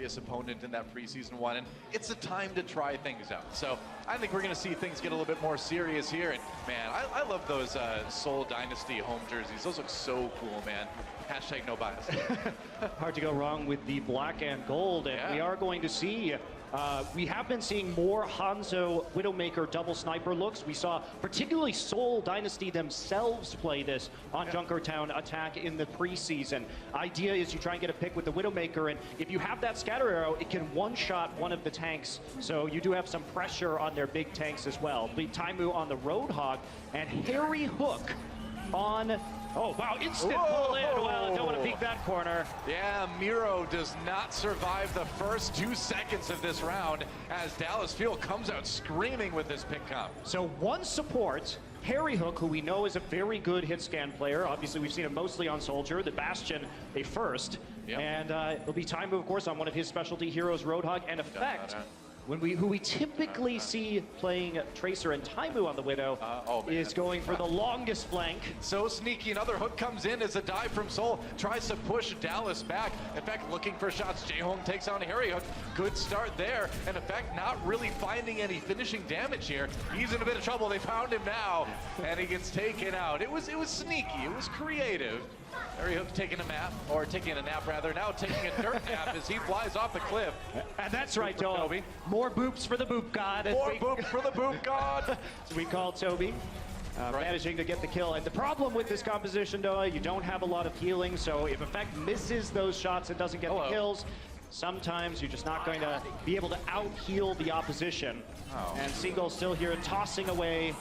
serious opponent in that preseason one, and it's a time to try things out. So I think we're going to see things get a little bit more serious here. And man, I love those Seoul Dynasty home jerseys. Those look so cool, man. Hashtag no bias. Hard to go wrong with the black and gold, and we are going to see. We have been seeing more Hanzo Widowmaker double sniper looks. We saw particularly Seoul Dynasty themselves play this on Junkertown attack in the preseason. Idea is you try and get a pick with the Widowmaker, and if you have that scatter arrow, it can one-shot one of the tanks. So you do have some pressure on their big tanks as well. Big Taimu on the Roadhog, and Harry Hook on. Oh, wow, instant pull in. Well, don't want to peek that corner. Yeah, Miro does not survive the first 2 seconds of this round as Dallas Fuel comes out screaming with this pick comp. So one support, Harry Hook, who we know is a very good hit scan player. Obviously, we've seen him mostly on Soldier. The Bastion, a first. And it'll be Taimu, of course, on one of his specialty heroes, Roadhog, and Effect. Who we typically see playing Tracer and Taimu on the Widow is going for the longest flank. So sneaky, another hook comes in as a dive from Seoul, tries to push Dallas back. In fact, looking for shots, Jae-Hong takes on Harry Hook. Good start there, and in fact, not really finding any finishing damage here. He's in a bit of trouble, they found him now, and he gets taken out. It was sneaky, it was creative. Harry Hook taking a nap, now taking a dirt nap as he flies off the cliff. And that's right, Toby. More boops for the boop god. More boops for the boop god. So we call Toby. Managing to get the kill. And the problem with this composition, though, you don't have a lot of healing, so if Effect misses those shots and doesn't get the kills, sometimes you're just not going to be able to out-heal the opposition. And Seagull still here tossing away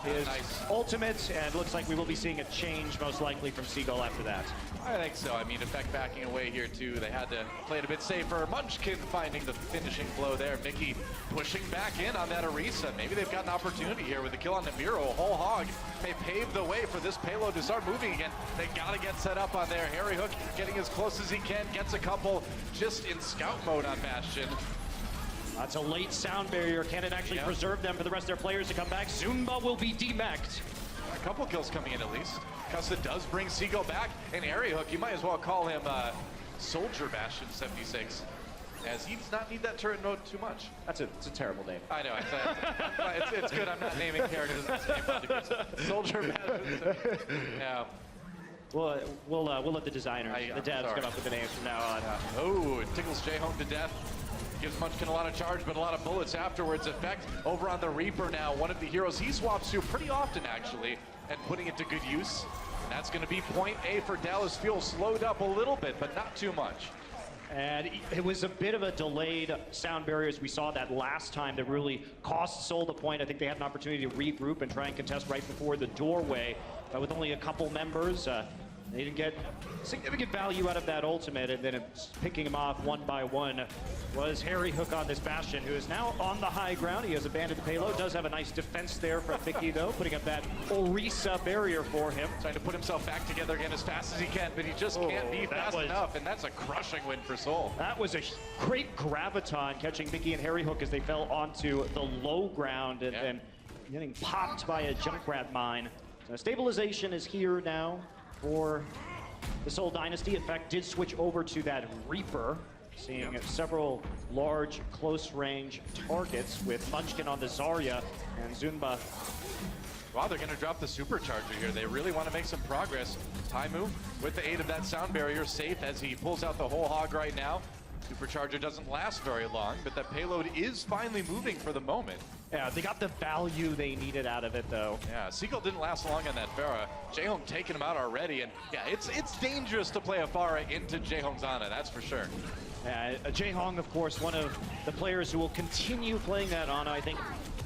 his ultimate, and looks like we will be seeing a change most likely from Seagull after that. I think so. I mean, Effect backing away here too. They had to play it a bit safer. Munchkin finding the finishing blow there. Mickey pushing back in on that Orisa. Maybe they've got an opportunity here with the kill on the Miro. Whole Hog may pave the way for this payload to start moving again. They gotta get set up on there. Harry Hook getting as close as he can, gets a couple just in scout mode on Bastion. That's a late sound barrier. Can it actually preserve them for the rest of their players to come back? Zumba will be demeched. A couple kills coming in at least. Custa does bring Seagull back, and Harry Hook, you might as well call him Soldier Bastion 76, as he does not need that turret node too much. It's a terrible name. I know, it's good I'm not naming characters the same. Soldier Bastion. Yeah. We'll let the designers, the devs, come up with the names from now on. Oh, it tickles Jae-Hong to death. Gives Munchkin a lot of charge, but a lot of bullets afterwards. Effect over on the Reaper now, one of the heroes he swaps to pretty often, actually, and putting it to good use. And that's going to be point A for Dallas Fuel. Slowed up a little bit, but not too much. And it was a bit of a delayed sound barrier as we saw that last time that really cost Seoul the point. I think they had an opportunity to regroup and try and contest right before the doorway. But with only a couple members, they didn't get significant value out of that ultimate, and then picking him off one by one was Harry Hook on this Bastion, who is now on the high ground. He has abandoned the payload, does have a nice defense there from Mickey, though, putting up that Orisa barrier for him. Trying to put himself back together again as fast as he can, but he just can't be fast enough, and that's a crushing win for Seoul. That was a great graviton, catching Mickey and Harry Hook as they fell onto the low ground, and then getting popped by a Junkrat mine. So stabilization is here now for the Seoul Dynasty. In fact, did switch over to that Reaper, seeing several large close-range targets with Munchkin on the Zarya and Zunba. Wow, they're going to drop the supercharger here. They really want to make some progress. Taimu, with the aid of that sound barrier, safe as he pulls out the whole hog right now. Supercharger doesn't last very long, but that payload is finally moving for the moment. Yeah, they got the value they needed out of it, though. Yeah, Seagull didn't last long on that Pharah. Jae-Hong taking him out already, and yeah, it's dangerous to play a Pharah into Jae-Hong's Ana, that's for sure. Yeah, Jae-Hong, of course, one of the players who will continue playing that Ana, I think,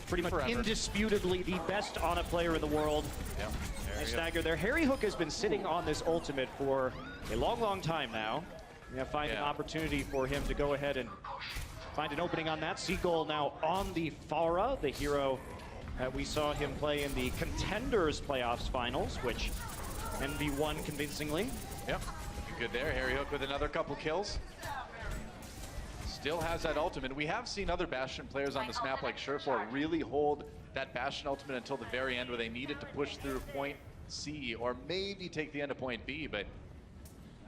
pretty much indisputably the best Ana player in the world. Yeah. Nice stagger there. Harry Hook has been sitting on this ultimate for a long, long time now. Yeah, find an opportunity for him to go ahead and find an opening on that. Seagull now on the Pharah, the hero that we saw him play in the Contenders Playoffs Finals, which NV won convincingly. Yep, looking good there. Harry Hook with another couple kills. Still has that ultimate. We have seen other Bastion players on this map like Surefour really hold that Bastion ultimate until the very end where they needed to push through point C or maybe take the end of point B, but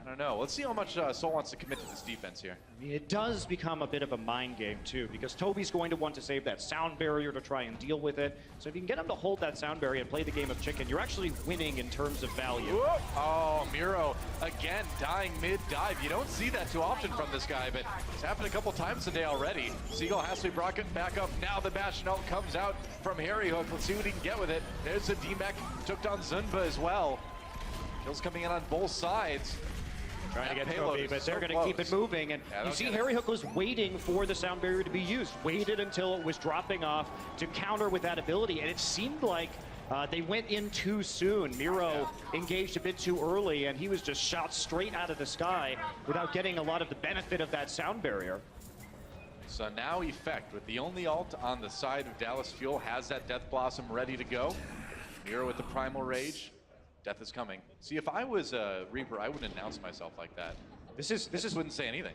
I don't know. Let's see how much Seoul wants to commit to this defense here. I mean, it does become a bit of a mind game, too, because Toby's going to want to save that sound barrier to try and deal with it. So if you can get him to hold that sound barrier and play the game of chicken, you're actually winning in terms of value. Whoop. Oh, Miro again dying mid-dive. You don't see that too often from this guy, but it's happened a couple times today already. Seagull has to be brought back up. Now the Bastion ult comes out from Harry Hook. Let's see what he can get with it. There's the D-Mech. Took down Zunba as well. Kills coming in on both sides. Trying to get Toby, but they're going to keep it moving. And you see Harry Hook was waiting for the sound barrier to be used. Waited until it was dropping off to counter with that ability. And it seemed like they went in too soon. Miro engaged a bit too early, and he was just shot straight out of the sky without getting a lot of the benefit of that sound barrier. So now Effect, with the only ult on the side of Dallas Fuel, has that Death Blossom ready to go. Miro with the Primal Rage. Death is coming. See, if I was a Reaper, I wouldn't announce myself like that. This is wouldn't say anything.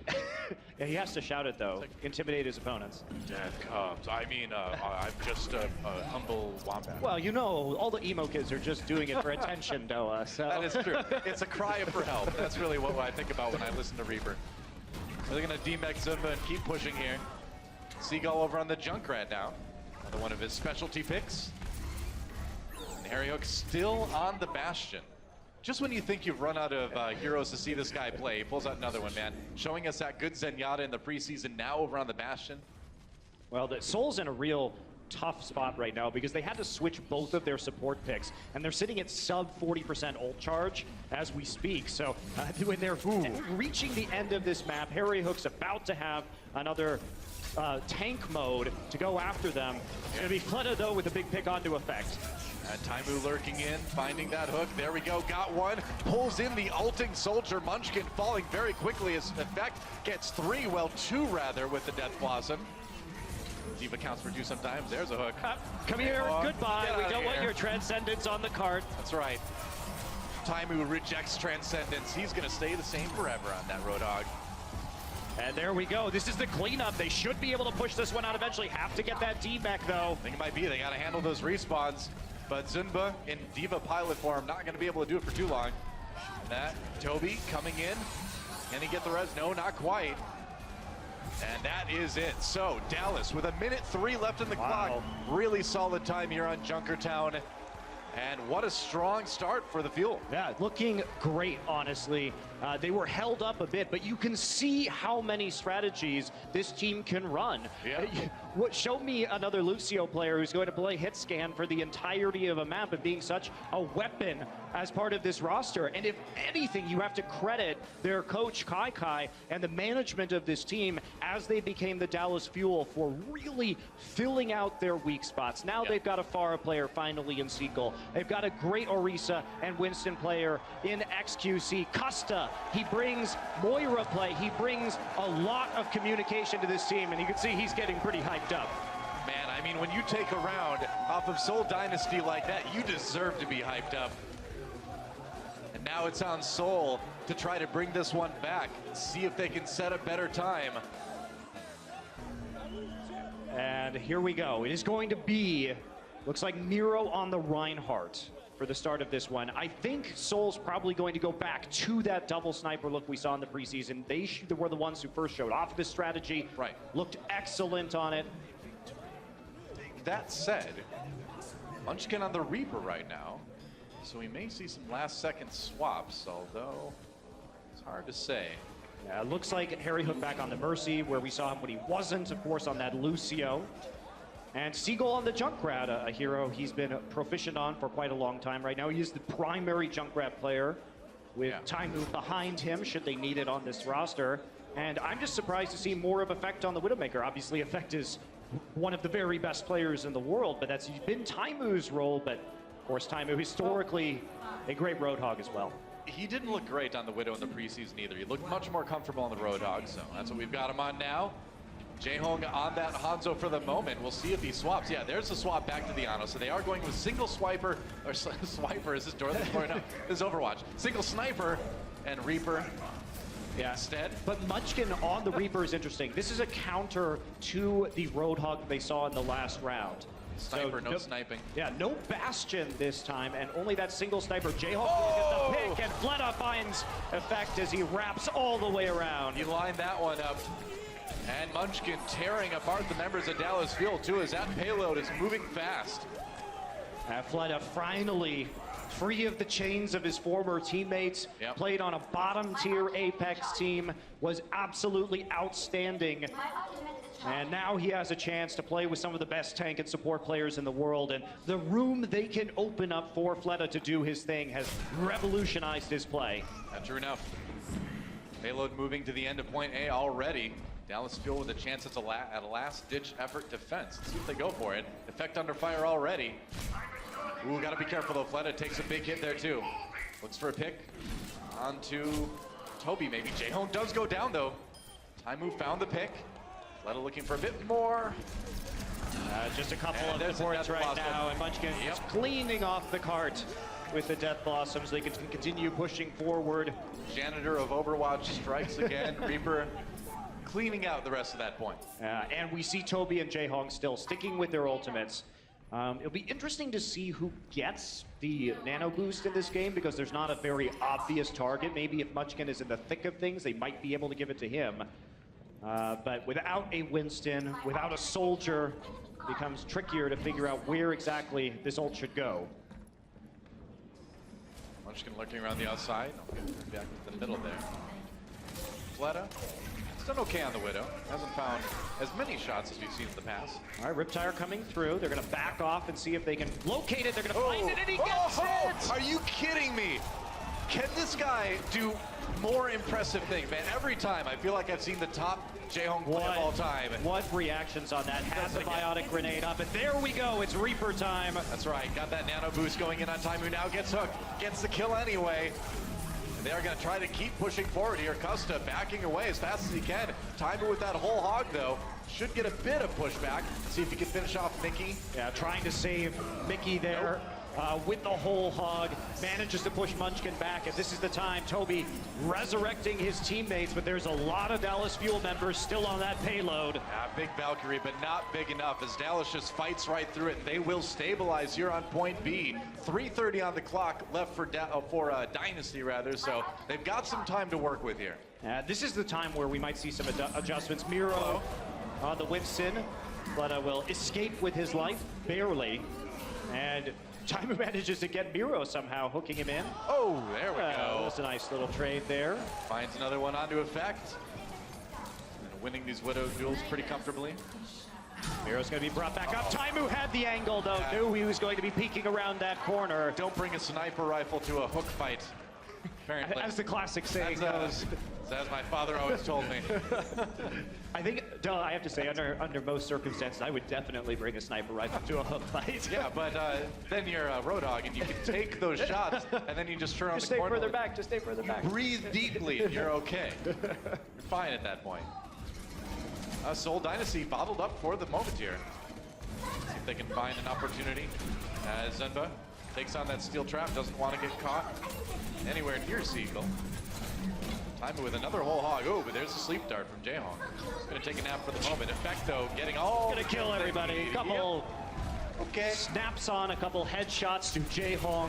Yeah, he has to shout it though, like, intimidate his opponents. Death comes. I mean, I'm just a humble wombat. Well, you know, all the emo kids are just doing it for attention, Doa. So. That is true. It's a cry for help. That's really what I think about when I listen to Reaper. They're gonna D-Mech Zunba and keep pushing here. Seagull over on the Junkrat now. Another one of his specialty picks. Harry Hook still on the Bastion. Just when you think you've run out of heroes to see this guy play, he pulls out another one, man. Showing us that good Zenyatta in the preseason, now over on the Bastion. Well, the Soul's in a real tough spot right now because they had to switch both of their support picks, and they're sitting at sub 40% ult charge as we speak. So when they're reaching the end of this map, Harry Hook's about to have another tank mode to go after them. It's going to be Fleta, though, with a big pick onto Effect. And Taimu lurking in, finding that hook. There we go, got one. Pulls in the ulting soldier. Munchkin falling very quickly as Effect gets three, well, two rather, with the Death Blossom. D.Va counts for two sometimes. There's a hook. Come here, goodbye. We don't want your Transcendence on the cart. That's right. Taimu rejects Transcendence. He's going to stay the same forever on that Roadhog. And there we go. This is the cleanup. They should be able to push this one out eventually. Have to get that D-Mech, though. I think it might be. They got to handle those respawns. But Zunba in D.Va pilot form, not going to be able to do it for too long. That Toby coming in. Can he get the res? No, not quite. And that is it. So Dallas with 1:03 left in the clock. Really solid time here on Junkertown. And what a strong start for the Fuel. Yeah, looking great, honestly. They were held up a bit, but you can see how many strategies this team can run. Yeah. Show me another Lucio player who's going to play hit scan for the entirety of a map and being such a weapon as part of this roster. And if anything, you have to credit their coach, Kai, and the management of this team as they became the Dallas Fuel for really filling out their weak spots. Now they've got a Pharah player finally in Seagull. They've got a great Orisa and Winston player in XQC. Costa, he brings Moira play. He brings a lot of communication to this team, and you can see he's getting pretty hyped up. Man, I mean, when you take a round off of Seoul Dynasty like that, you deserve to be hyped up. And now it's on Seoul to try to bring this one back, see if they can set a better time. And here we go. It is going to be, looks like Miro on the Reinhardt for the start of this one. I think Seoul's probably going to go back to that double sniper look we saw in the preseason. They were the ones who first showed off this strategy. Right. Looked excellent on it. That said, Munchkin on the Reaper right now, so we may see some last-second swaps, although it's hard to say. Yeah, it looks like Harry Hook back on the Mercy, where we saw him when he wasn't, of course, on that Lucio. And Seagull on the Junkrat, a hero he's been proficient on for quite a long time right now. He is the primary Junkrat player with Taimu behind him, should they need it on this roster. And I'm just surprised to see more of Effect on the Widowmaker. Obviously, Effect is one of the very best players in the world, but that's been Taimu's role. But, of course, Taimu historically a great Roadhog as well. He didn't look great on the Widow in the preseason either. He looked much more comfortable on the Roadhog, so that's what we've got him on now. Jaehong on that Hanzo for the moment. We'll see if he swaps. Yeah, there's the swap back to the Ano. So they are going with single swiper, or swiper, is this Dorothy? No, this is Overwatch. Single sniper and Reaper instead. But Munchkin on the Reaper is interesting. This is a counter to the Roadhog they saw in the last round. Sniper, no sniping. Yeah, no Bastion this time, and only that single sniper. Jayhawk will get the pick, and Fleta finds effect as he wraps all the way around. He lined that one up. And Munchkin tearing apart the members of Dallas Fuel, too, as that payload is moving fast. Fleta finally free of the chains of his former teammates, played on a bottom-tier Apex team, was absolutely outstanding. And now he has a chance to play with some of the best tank and support players in the world, and the room they can open up for Fleta to do his thing has revolutionized his play. True enough. Payload moving to the end of point A already. Dallas Fuel with a chance at a last-ditch effort defense. Let's see if they go for it. Effect under fire already. Ooh, gotta be careful though. Fleta takes a big hit there too. Looks for a pick. On to Toby maybe. Jayhawk does go down though. Taimu found the pick. Fleta looking for a bit more. Just a couple of supports right now, and Munchkin is cleaning off the cart with the Death Blossoms. They can continue pushing forward. Janitor of Overwatch strikes again. Reaper cleaning out the rest of that point. And we see Toby and Jayhawk still sticking with their ultimates. It'll be interesting to see who gets the nano boost in this game, because there's not a very obvious target. Maybe if Munchkin is in the thick of things, they might be able to give it to him. But without a Winston, without a soldier, it becomes trickier to figure out where exactly this ult should go. Munchkin lurking around the outside. I'll get back to the middle there. Fleta. It's done okay on the Widow. Hasn't found as many shots as we've seen in the past. All right, Riptire coming through. They're going to back off and see if they can locate it. They're going to find it, and he gets it! Are you kidding me? Can this guy do more impressive things, man? Every time I feel like I've seen the top Jayhawk play of all time. What reactions on that? Has the biotic grenade up, and there we go. It's Reaper time. That's right. Got that nano boost going in on Taimu. Now gets hooked. Gets the kill anyway. And they are going to try to keep pushing forward here. Custa backing away as fast as he can. Taimu with that whole hog, though, should get a bit of pushback. See if he can finish off Mickey. Yeah, trying to save Mickey there. With the whole hog, manages to push Munchkin back, and this is the time. Toby resurrecting his teammates, but there's a lot of Dallas Fuel members still on that payload. Yeah, big Valkyrie, but not big enough as Dallas just fights right through it, and they will stabilize here on point B. 3:30 on the clock left for Dynasty, rather, so they've got some time to work with here. This is the time where we might see some adjustments. Miro on the Winston, but will escape with his life, barely, and Taimu manages to get Miro somehow, hooking him in. Oh, there we go. That's a nice little trade there. Finds another one onto effect. And winning these Widow duels pretty comfortably. Miro's going to be brought back up. Taimu had the angle, though. Knew he was going to be peeking around that corner. Don't bring a sniper rifle to a hook fight. Apparently. As the classic saying goes. As my father always told me. I think, I have to say, under most circumstances, I would definitely bring a sniper rifle to a hook fight. Yeah, but then you're a road hog, and you can take those shots, and then you just turn on the corner. Just stay further back. Breathe deeply, and you're okay. You're fine at that point. Seoul Dynasty bottled up for the moment here. See if they can find an opportunity. Zenba takes on that steel trap, doesn't want to get caught anywhere near Seagull. Taimu with another whole hog. Oh, but there's a sleep dart from Jayhawk. Gonna take a nap for the moment. Effect, though, getting all... Gonna kill everybody. Couple snaps on, a couple headshots to Jayhawk,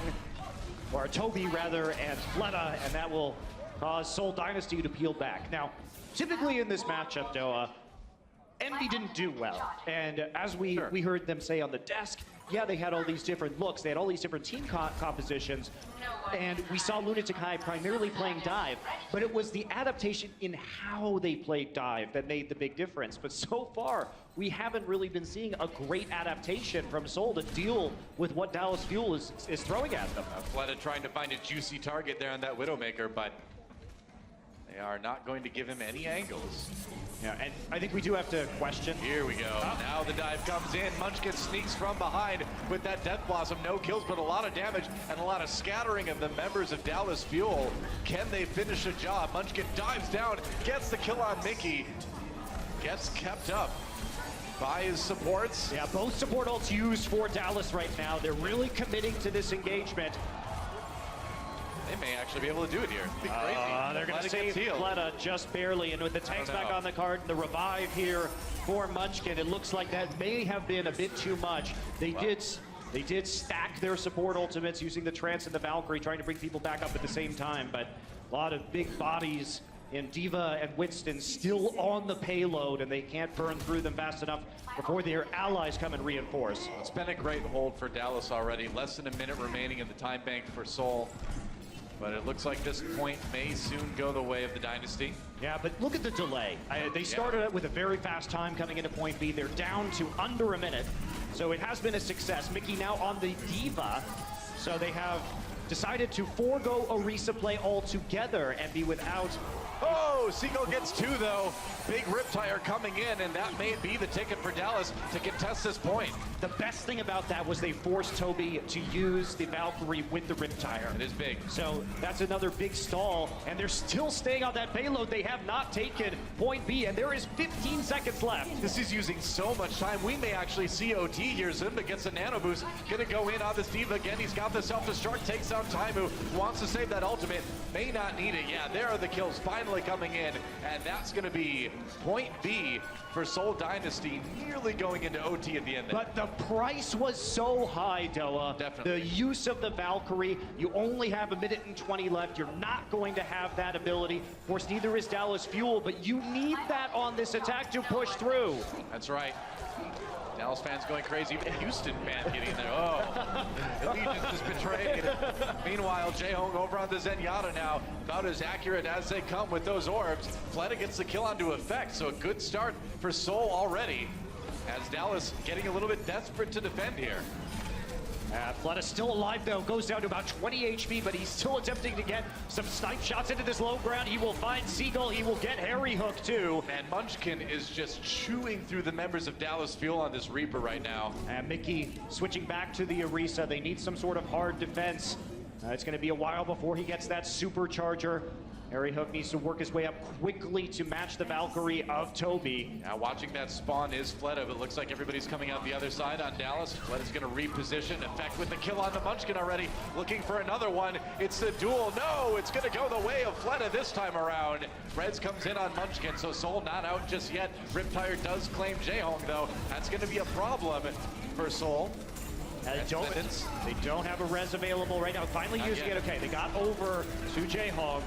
or Toby, rather, and Fleta, and that will cause Seoul Dynasty to peel back. Now, typically in this matchup, Doa, Envy didn't do well. And as we heard them say on the desk, yeah, they had all these different looks. They had all these different team compositions. And we saw Lunatic High primarily playing dive, but it was the adaptation in how they played dive that made the big difference. But so far, we haven't really been seeing a great adaptation from Seoul to deal with what Dallas Fuel is throwing at them. Fleta trying to find a juicy target there on that Widowmaker, but they are not going to give him any angles. Yeah, and I think we do have to question. Here we go. Now the dive comes in. Munchkin sneaks from behind with that Death Blossom. No kills, but a lot of damage and a lot of scattering of the members of Dallas Fuel. Can they finish the job? Munchkin dives down, gets the kill on Mickey. Gets kept up by his supports. Yeah, both support ults used for Dallas right now. They're really committing to this engagement. They may actually be able to do it here. It'd be crazy. They're going to save Fleta just barely, and with the tanks back on the card, the revive here for Munchkin. It looks like that may have been a bit too much. They did stack their support ultimates using the Trance and the Valkyrie, trying to bring people back up at the same time, but a lot of big bodies in D.Va and Winston still on the payload, and they can't burn through them fast enough before their allies come and reinforce. It's been a great hold for Dallas already. Less than a minute remaining in the time bank for Seoul. But it looks like this point may soon go the way of the Dynasty. Yeah, but look at the delay. They started out with a very fast time coming into point B. They're down to under a minute, so it has been a success. Mickey now on the D.Va, so they have decided to forego a resupply altogether and be without. Oh, Seagull gets two though. Big Riptire coming in, and that may be the ticket for Dallas to contest this point. The best thing about that was they forced Toby to use the Valkyrie with the Riptire. It is big. So that's another big stall, and they're still staying on that payload. They have not taken point B, and there is 15 seconds left. This is using so much time. We may actually see OT here. Zimba gets a nano boost. Gonna go in on this D.Va again. He's got the self-destruct, takes out Taimu, wants to save that ultimate. May not need it. Yeah, there are the kills finally coming in, and that's gonna be point B for Seoul Dynasty, nearly going into OT at the end there. But the price was so high, Doa. Definitely. The use of the Valkyrie, you only have a minute and 20 left. You're not going to have that ability. Of course, neither is Dallas Fuel, but you need that on this attack to push through. That's right. Dallas fans going crazy. Even Houston fan getting there. Oh, Allegiance is betrayed. Meanwhile, Jaehong over on the Zenyatta now. About as accurate as they come with those orbs. Fleta gets the kill onto effect, so a good start for Seoul already. As Dallas getting a little bit desperate to defend here. Fleta still alive though, goes down to about 20 HP, but he's still attempting to get some snipe shots into this low ground. He will find Seagull, he will get Harry Hook too. Man, Munchkin is just chewing through the members of Dallas Fuel on this Reaper right now. And Mickey switching back to the Orisa. They need some sort of hard defense. It's going to be a while before he gets that supercharger. Harry Hook needs to work his way up quickly to match the Valkyrie of Toby. Now watching that spawn is Fleta, but it looks like everybody's coming out the other side on Dallas. Fleta's gonna reposition, effect with the kill on the Munchkin already. Looking for another one, it's the duel. No, it's gonna go the way of Fleta this time around. Reds comes in on Munchkin, so Seoul not out just yet. Riptire does claim Jaehong though. That's gonna be a problem for Seoul. They don't have a res available right now. Finally Not using yet. it. Okay, they got over to Jaehong.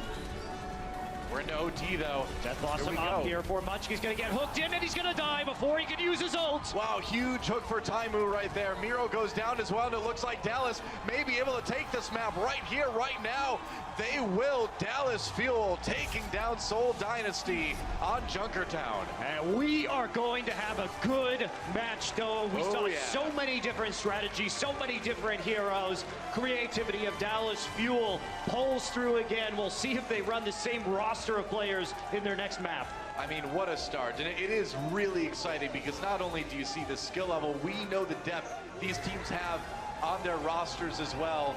We're into OT though. Death Blossom up here for Munchkin. He's going to get hooked in and he's going to die before he can use his ult. Wow, huge hook for Taimu right there. Miro goes down as well, and it looks like Dallas may be able to take this map right here, right now. They will. Dallas Fuel taking down Seoul Dynasty on Junkertown. And we are going to have a good match, though. We saw yeah. so many different strategies, so many different heroes. Creativity of Dallas Fuel pulls through again. We'll see if they run the same roster of players in their next map. I mean, what a start. And it is really exciting because not only do you see the skill level, we know the depth these teams have on their rosters as well.